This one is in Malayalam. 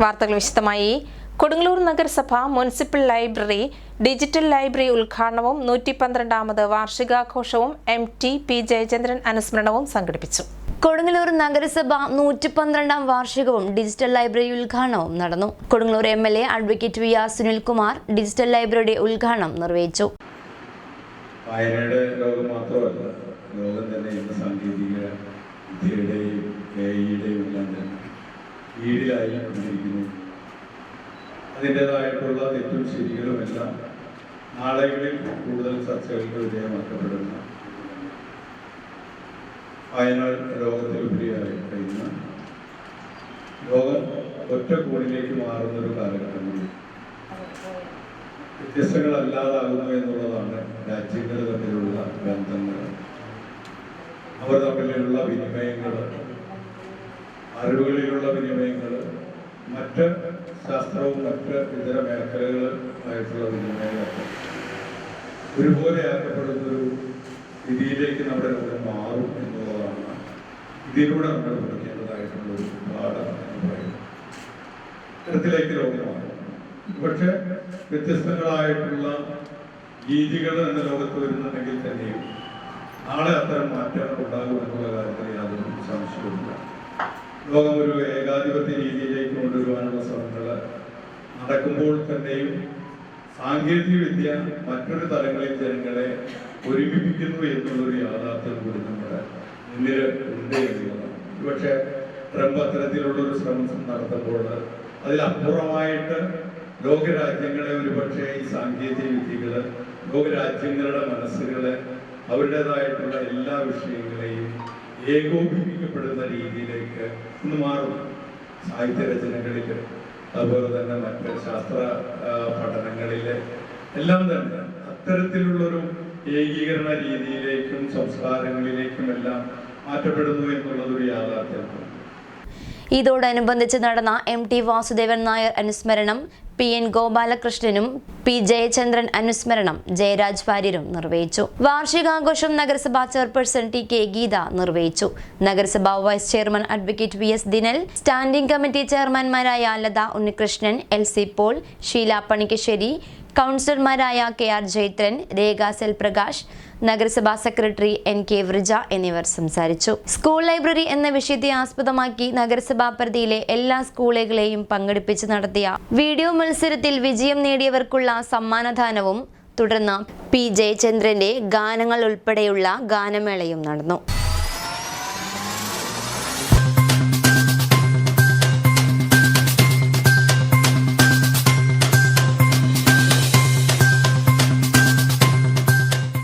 വാർത്തകൾ വിശദമായി. കൊടുങ്ങല്ലൂർ നഗരസഭ മുനിസിപ്പൽ ലൈബ്രറി ഡിജിറ്റൽ ലൈബ്രറി ഉദ്ഘാടനവും 112ാമത് വാർഷികാഘോഷവും MT P ജയചന്ദ്രൻ അനുസ്മരണവും സംഘടിപ്പിച്ചു. കൊടുങ്ങല്ലൂർ നഗരസഭ 112ാം വാർഷികവും ഡിജിറ്റൽ ലൈബ്രറി ഉദ്ഘാടനവും നടന്നു. Kodungallur MLA advocate V R Sunilkumar digital ലൈബ്രറിയുടെ ഉദ്ഘാടനം നിർവഹിച്ചു. വായനയുടെ ലോകം മാത്രമല്ല, ലോകം തന്നെ ഇന്ന് സാങ്കേതിക വിദ്യയുടെയും AI-യുടെയും എല്ലാം തന്നെ ഈടിലായി കൊണ്ടിരിക്കുന്നു. അതിൻ്റെതായിട്ടുള്ള തെറ്റും ശരികളും എല്ലാം നാളുകളിൽ കൂടുതൽ ചർച്ചകൾക്ക് വിധേയമാക്കപ്പെടുന്ന വായന ലോകത്തിലുപരിയായി കഴിയുന്ന ലോകം ഒറ്റ കോണിലേക്ക് മാറുന്നൊരു കാലഘട്ടങ്ങളിൽ വ്യത്യസ്തങ്ങളല്ലാതാകുന്നു എന്നുള്ളതാണ് രാജ്യങ്ങൾ തമ്മിലുള്ള ബന്ധങ്ങൾ, അവർ തമ്മിലുള്ള വിനിമയങ്ങൾ, അറിവുകളിലുള്ള വിനിമയങ്ങൾ, മറ്റ് ശാസ്ത്രവും മറ്റ് ഇതര മേഖലകളുമായിട്ടുള്ള വിനിമയങ്ങളൊക്കെ ഒരുപോലെ ആക്കപ്പെടുന്നൊരു രീതിയിലേക്ക് നമ്മുടെ ലോകം മാറും എന്നുള്ളതാണ് ഇതിലൂടെ നമ്മൾ പഠിക്കേണ്ടതായിട്ടുള്ളൊരു പാഠം എന്ന് പറയുന്നത്. ഇത്തരത്തിലേക്ക് ലോകം മാറും. പക്ഷെ വ്യത്യസ്തങ്ങളായിട്ടുള്ള രീതികൾ എന്ന ലോകത്ത് വരുന്നുണ്ടെങ്കിൽ തന്നെയും നാളെ അത്തരം മാറ്റങ്ങൾ ഉണ്ടാകുമെന്നുള്ള കാര്യത്തിൽ യാതൊരു സംശയവുമില്ല. ലോകം ഒരു ഏകാധിപത്യ രീതിയിലേക്ക് കൊണ്ടുവരുവാനുള്ള ശ്രമങ്ങൾ നടക്കുമ്പോൾ തന്നെയും സാങ്കേതിക വിദ്യ മറ്റൊരു തലങ്ങളിൽ ജനങ്ങളെ ഒരുമിപ്പിക്കുന്നു എന്നുള്ളൊരു യാഥാർത്ഥ്യം കൂടി നമ്മുടെ മുന്നിൽ ഉണ്ട് എന്നുള്ളതാണ്. പക്ഷേ ട്രംപ് അത്തരത്തിലുള്ളൊരു ശ്രമം നടത്തുമ്പോൾ അതിലപ്പുറമായിട്ട് ലോകരാജ്യങ്ങളെ ഒരുപക്ഷെ ഈ സാങ്കേതിക വിദ്യകൾ ലോകരാജ്യങ്ങളുടെ മനസ്സുകളെ അവരുടേതായിട്ടുള്ള എല്ലാ വിഷയങ്ങളെയും ഏകോപിപ്പിക്കപ്പെടുന്ന രീതിയിലേക്ക് ഇന്ന് മാറും. സാഹിത്യ രചനകളിൽ, അതുപോലെ തന്നെ മറ്റ് ശാസ്ത്ര പഠനങ്ങളിൽ എല്ലാം തന്നെ അത്തരത്തിലുള്ളൊരു ഏകീകരണ രീതിയിലേക്കും സംസ്കാരങ്ങളിലേക്കും എല്ലാം മാറ്റപ്പെടുന്നു എന്നുള്ളതൊരു യാഥാർത്ഥ്യമാണ്. ഇതോടനുബന്ധിച്ച് നടന്ന MT വാസുദേവൻ നായർ അനുസ്മരണം, PN ഗോപാലകൃഷ്ണനും P ജയചന്ദ്രൻ അനുസ്മരണം ജയരാജ് വാര്യരും നിർവഹിച്ചു. വാർഷികാഘോഷം നഗരസഭാ ചെയർപേഴ്സൺ TK ഗീത നിർവഹിച്ചു. നഗരസഭാ vice chairman advocate VS Dinal, standing committee ചെയർമാൻമാരായ ലത ഉണ്ണികൃഷ്ണൻ, LC പോൾ, ഷീല പണിക്കശ്ശേരി, കൗൺസിലർമാരായ KR ജയത്രൻ, രേഖ സെൽപ്രകാശ്, നഗരസഭാ സെക്രട്ടറി NK വ്രജ എന്നിവർ സംസാരിച്ചു. സ്കൂൾ ലൈബ്രറി എന്ന വിഷയത്തെ ആസ്പദമാക്കി നഗരസഭാ പരിധിയിലെ എല്ലാ സ്കൂളുകളെയും പങ്കെടുപ്പിച്ച് നടത്തിയ വീഡിയോ മത്സരത്തിൽ വിജയം നേടിയവർക്കുള്ള സമ്മാനദാനവും തുടർന്ന് P ജയചന്ദ്രന്റെ ഗാനങ്ങൾ ഉൾപ്പെടെയുള്ള ഗാനമേളയും നടന്നു.